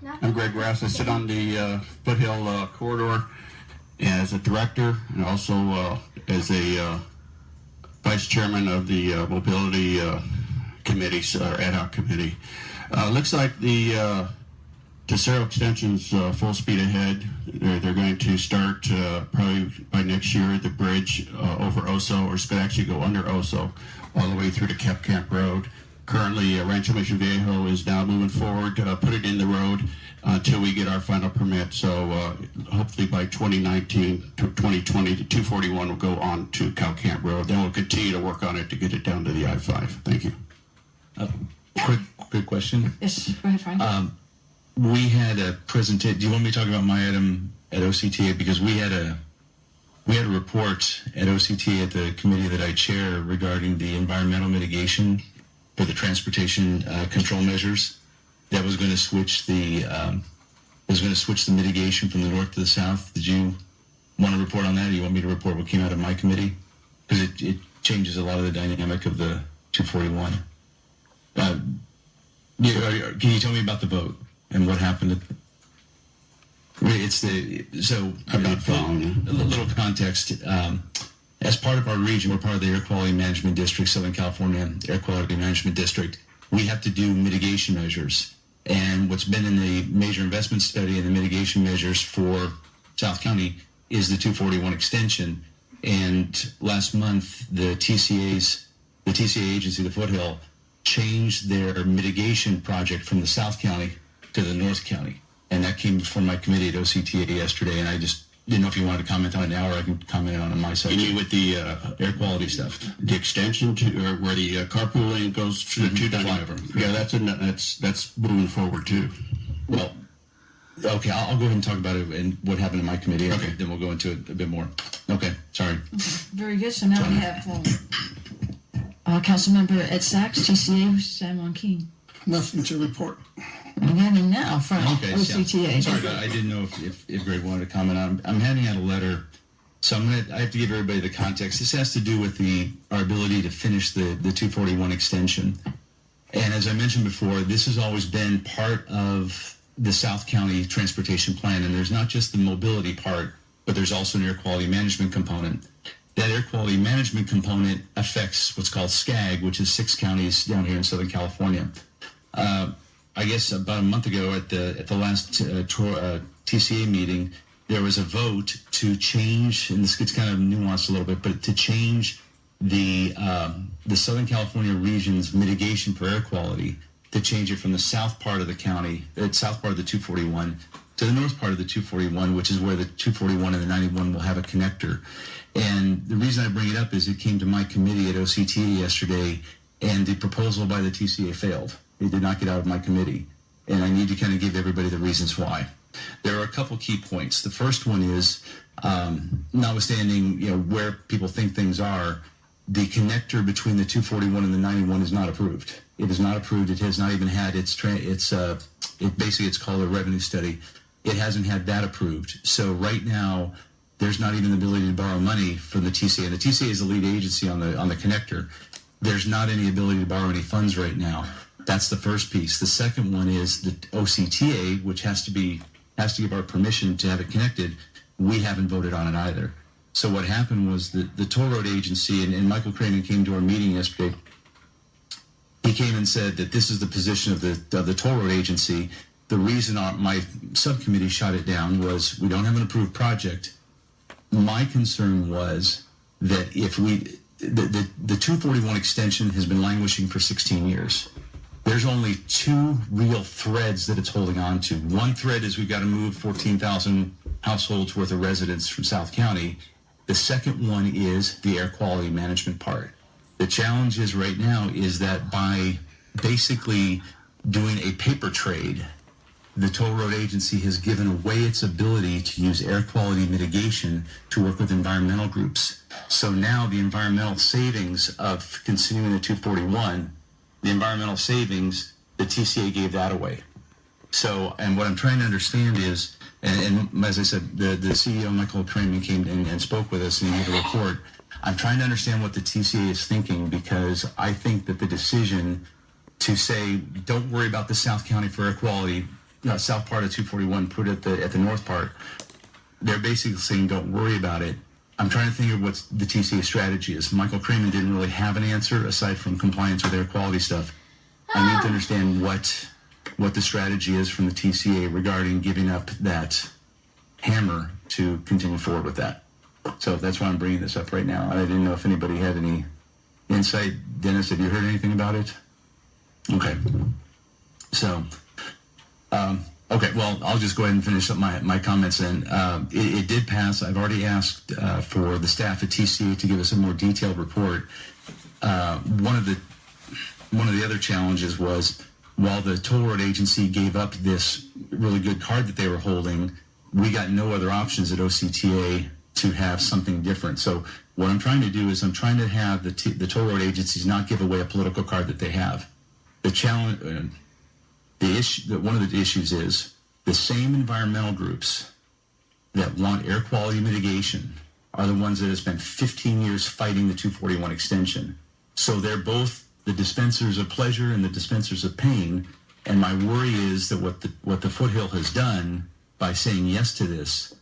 I'm Greg Raths. I sit on the Foothill Corridor as a director and also as a vice chairman of the Mobility Committee, or ad hoc committee. Looks like the TCA extension's full speed ahead. They're going to start probably by next year the bridge over Oso, or it's going to actually go under Oso all the way through to Camp Road. Currently, Rancho Mission Viejo is now moving forward, put it in the road until we get our final permit. So hopefully by 2019 to 2020, the 241 will go on to Camp Road. Then we'll continue to work on it to get it down to the I-5. Thank you. Quick question. Yes, go ahead, Frank. We had a presentation. Do you want me to talk about my item at OCTA? Because we had a report at OCTA at the committee that I chair regarding the environmental mitigation for the transportation control measures that was going to switch the mitigation from the north to the south. Did you want to report on that, or you want me to report what came out of my committee? Because it changes a lot of the dynamic of the 241. Can you tell me about the vote and what happened? I'm not following. A little context. As part of our region, we're part of the Air Quality Management District, Southern California Air Quality Management District. We have to do mitigation measures. And what's been in the major investment study and the mitigation measures for South County is the 241 extension. And last month, the TCA agency, the Foothill, changed their mitigation project from the South County to the North County. And that came before my committee at OCTA yesterday, and I just didn't know if you wanted to comment on it now, or I can comment on it my side. You mean with the air quality stuff? The extension to where the carpooling goes to the two flyover. Yeah, that's moving forward too. Well, okay, I'll go ahead and talk about it and what happened in my committee. Okay, then we'll go into it a bit more. Okay, sorry. Very good. So now we have Councilmember Ed Sachs, TCA, San Juan King. Nothing to report. I'm handing now from Sorry, OCTA. but I didn't know if Greg wanted to comment on it. I'm handing out a letter, so I have to give everybody the context. This has to do with our ability to finish the 241 extension. And as I mentioned before, this has always been part of the South County Transportation Plan, and there's not just the mobility part, but there's also an air quality management component. That air quality management component affects what's called SCAG, which is 6 counties down here in Southern California. I guess about a month ago at the last TCA meeting, there was a vote to change, and this gets kind of nuanced a little bit, but to change the Southern California region's mitigation for air quality, to change it from the south part of the county, south part of the 241, to the north part of the 241, which is where the 241 and the 91 will have a connector. And the reason I bring it up is it came to my committee at OCTA yesterday, and the proposal by the TCA failed. It did not get out of my committee, and I need to kind of give everybody the reasons why. There are a couple key points. The first one is, notwithstanding where people think things are, the connector between the 241 and the 91 is not approved. It is not approved. It has not even had it's called a revenue study. It hasn't had that approved. So right now, there's not even the ability to borrow money from the TCA. And the TCA is the lead agency on the connector. There's not any ability to borrow any funds right now. That's the first piece. The second one is the OCTA, which has to give our permission to have it connected. We haven't voted on it either. So what happened was the toll road agency, and Michael Craven came to our meeting yesterday. He came and said that this is the position of the toll road agency. The reason my subcommittee shot it down was we don't have an approved project. My concern was that if the 241 extension has been languishing for 16 years. There's only 2 real threads that it's holding on to. One thread is we've got to move 14,000 households worth of residents from South County. The second one is the air quality management part. The challenge is right now is that by basically doing a paper trade, the toll road agency has given away its ability to use air quality mitigation to work with environmental groups. So now the environmental savings of continuing the 241, the environmental savings, the TCA gave that away. So, and what I'm trying to understand is, and as I said, the CEO, Michael Craven, came in and spoke with us and he gave a report. I'm trying to understand what the TCA is thinking, because I think that the decision to say, don't worry about the South County for air quality, south part of 241 put at the north part, they're basically saying don't worry about it. I'm trying to think of what the TCA strategy is. Michael Kramen didn't really have an answer aside from compliance with air quality stuff. I need to understand what the strategy is from the TCA regarding giving up that hammer to continue forward with that. So that's why I'm bringing this up right now. And I didn't know if anybody had any insight. Dennis, have you heard anything about it? Okay. So, okay, well, I'll just go ahead and finish up my comments then. It did pass. I've already asked for the staff at TCA to give us a more detailed report. One of the other challenges was, while the toll road agency gave up this really good card that they were holding, we got no other options at OCTA to have something different. So what I'm trying to do is I'm trying to have the toll road agencies not give away a political card that they have. The challenge, one of the issues is the same environmental groups that want air quality mitigation are the ones that have spent 15 years fighting the 241 extension. So they're both the dispensers of pleasure and the dispensers of pain. And my worry is that what the Foothill has done by saying yes to this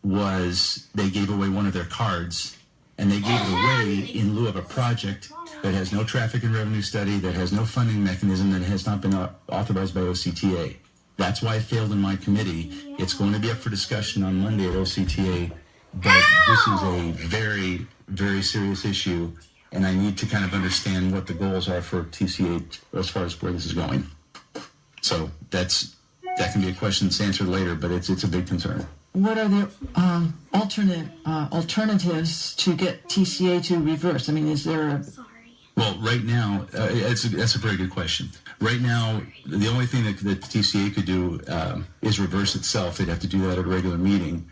was they gave away one of their cards, and they gave it away in lieu of a project that has no traffic and revenue study, that has no funding mechanism, that has not been authorized by OCTA. That's why it failed in my committee. It's going to be up for discussion on Monday at OCTA, but this is a very, very serious issue, and I need to kind of understand what the goals are for TCA as far as where this is going. So that can be a question that's answered later, but it's a big concern. What are the alternatives to get TCA to reverse? I mean, is there a... Well, right now, that's a very good question. Right now, the only thing that the TCA could do is reverse itself. They'd have to do that at a regular meeting.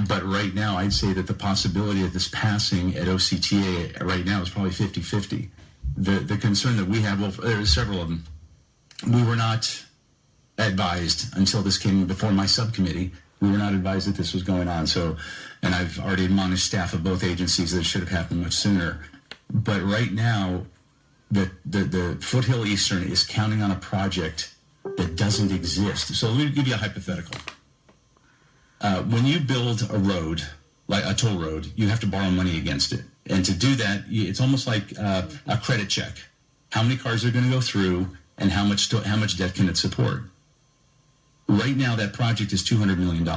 But right now, I'd say that the possibility of this passing at OCTA right now is probably 50-50. The concern that we have, well, there's several of them. We were not advised until this came before my subcommittee. We were not advised that this was going on. So, and I've already admonished staff of both agencies that it should have happened much sooner. But right now, the Foothill Eastern is counting on a project that doesn't exist. So let me give you a hypothetical. When you build a road, like a toll road, you have to borrow money against it. And to do that, it's almost like a credit check. How many cars are going to go through, and how much debt can it support? Right now, that project is $200 million.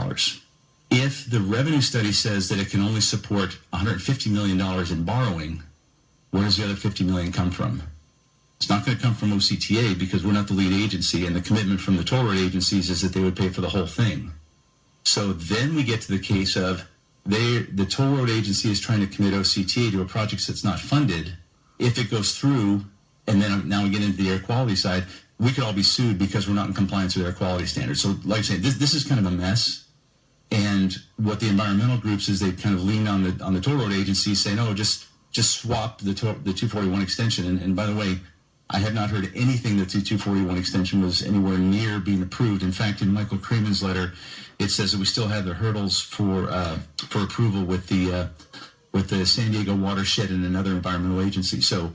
If the revenue study says that it can only support $150 million in borrowing, where does the other $50 million come from? It's not going to come from OCTA because we're not the lead agency, and the commitment from the toll road agencies is that they would pay for the whole thing. So then we get to the case of the toll road agency is trying to commit OCTA to a project that's not funded. If it goes through, and then now we get into the air quality side, we could all be sued because we're not in compliance with air quality standards. So like I say, this is kind of a mess. And what the environmental groups is, they kind of leaned on the toll road agencies saying, oh, just swap the 241 extension. And by the way, I have not heard anything that the 241 extension was anywhere near being approved. In fact, in Michael Kremen's letter, it says that we still have the hurdles for approval with the San Diego watershed and another environmental agency. So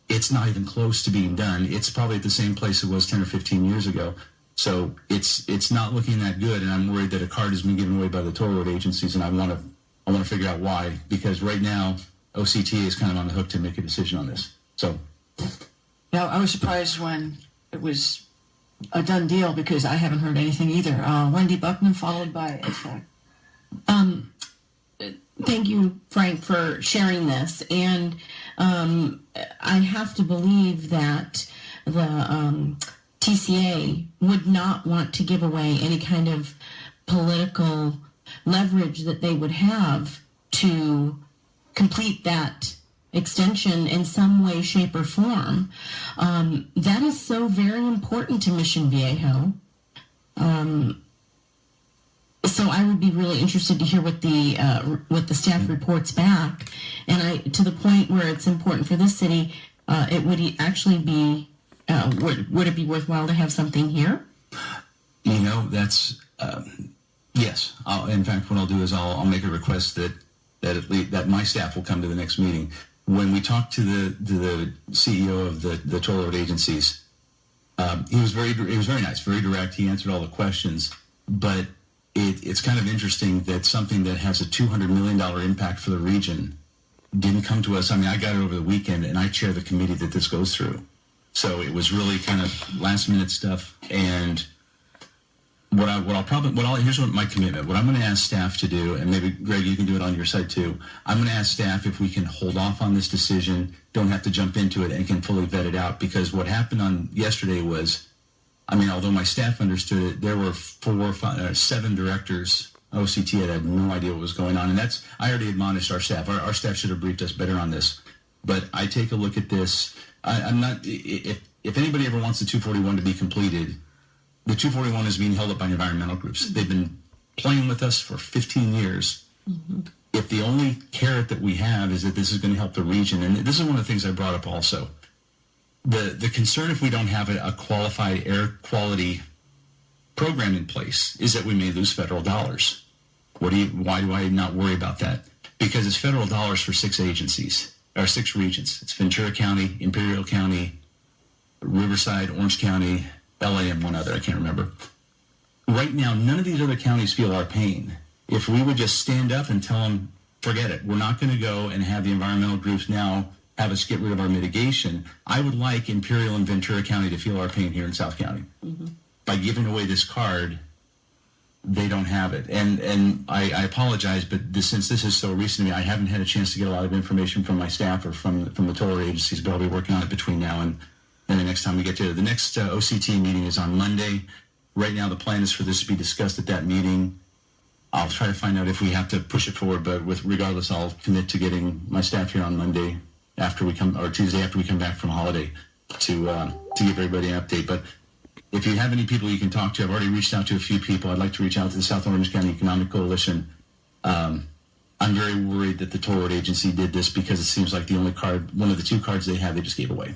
it's not even close to being done. It's probably at the same place it was 10 or 15 years ago. So it's not looking that good, and I'm worried that a card has been given away by the toll road agencies, and I want to figure out why, because right now OCTA is kind of on the hook to make a decision on this. So, Yeah, I was surprised when it was a done deal because I haven't heard anything either. Wendy Buckman, followed by Isaac. Thank you, Frank, for sharing this. And I have to believe that the TCA would not want to give away any kind of political leverage that they would have to complete that extension in some way, shape, or form. That is so very important to Mission Viejo. So I would be really interested to hear what the staff reports back, and to the point where it's important for this city, it would actually be would it be worthwhile to have something here? You know, that's yes. In fact, what I'll do is I'll make a request that my staff will come to the next meeting. When we talk to the CEO of the toll road agencies, He was very nice, very direct. He answered all the questions, but it's kind of interesting that something that has a $200 million impact for the region didn't come to us. I mean, I got it over the weekend, and I chair the committee that this goes through. So it was really kind of last minute stuff. And here's what my commitment. What I'm going to ask staff to do, and maybe Greg, you can do it on your side too. I'm going to ask staff if we can hold off on this decision, don't have to jump into it, and can fully vet it out. Because what happened on yesterday was, I mean, although my staff understood it, there were 7 directors. OCT had no idea what was going on, and I already admonished our staff. Our staff should have briefed us better on this. But I take a look at this. I'm not. If anybody ever wants the 241 to be completed, the 241 is being held up by environmental groups. They've been playing with us for 15 years. Mm-hmm. If the only carrot that we have is that this is going to help the region, and this is one of the things I brought up also. The concern if we don't have a qualified air quality program in place is that we may lose federal dollars. Why do I not worry about that? Because it's federal dollars for 6 agencies, or 6 regions. It's Ventura County, Imperial County, Riverside, Orange County, LA, and one other, I can't remember. Right now, none of these other counties feel our pain. If we would just stand up and tell them, forget it, we're not going to go and have the environmental groups now have us get rid of our mitigation, I would like Imperial and Ventura County to feel our pain here in South County. Mm-hmm. By giving away this card, they don't have it. And I apologize, but since this is so recent to me, I haven't had a chance to get a lot of information from my staff or from the toll agencies, but I'll be working on it between now and the next time we get to it. The next OCT meeting is on Monday. Right now, the plan is for this to be discussed at that meeting. I'll try to find out if we have to push it forward, but regardless, I'll commit to getting my staff here on Monday Tuesday after we come back from holiday to give everybody an update. But if you have any people you can talk to, I've already reached out to a few people. I'd like to reach out to the South Orange County Economic Coalition. I'm very worried that the toll road agency did this because it seems like one of the 2 cards they had, they just gave away.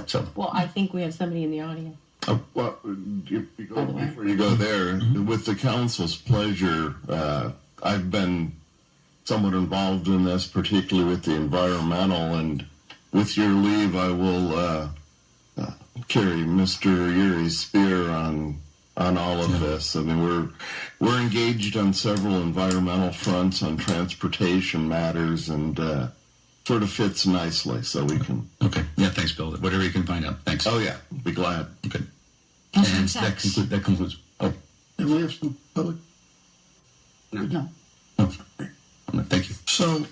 So. Well, I think we have somebody in the audience. Oh. Well, before you go there, mm-hmm. With the council's pleasure, I've been somewhat involved in this, particularly with the environmental, and with your leave, I will carry Mr. Urie's spear on all of this. I mean, we're engaged on several environmental fronts on transportation matters, and sort of fits nicely, so we can. Okay. Yeah. Thanks, Bill. Whatever you can find out. Thanks. Oh yeah. Be glad. Okay. And that concludes. Oh. Do we have some public? No. Oh. Thank you. So,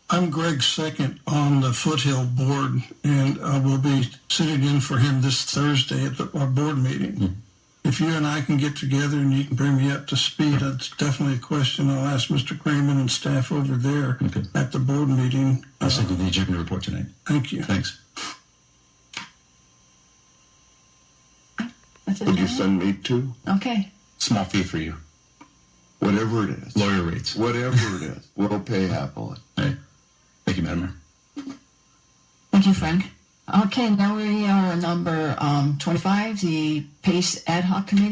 I'm Greg's second on the Foothill board, and I will be sitting in for him this Thursday at our board meeting. Mm-hmm. If you and I can get together and you can bring me up to speed, that's definitely a question I'll ask Mr. Kramer and staff over there at the board meeting. I'll send you the agenda report tonight. Thank you. Thanks. Would you send me 2? Okay. Small fee for you. Whatever it is. Lawyer rates. Whatever it is. We'll pay happily. All right. Thank you, Madam Mayor. Thank you, Frank. Okay, now we are number 25, the PACE Ad Hoc Committee.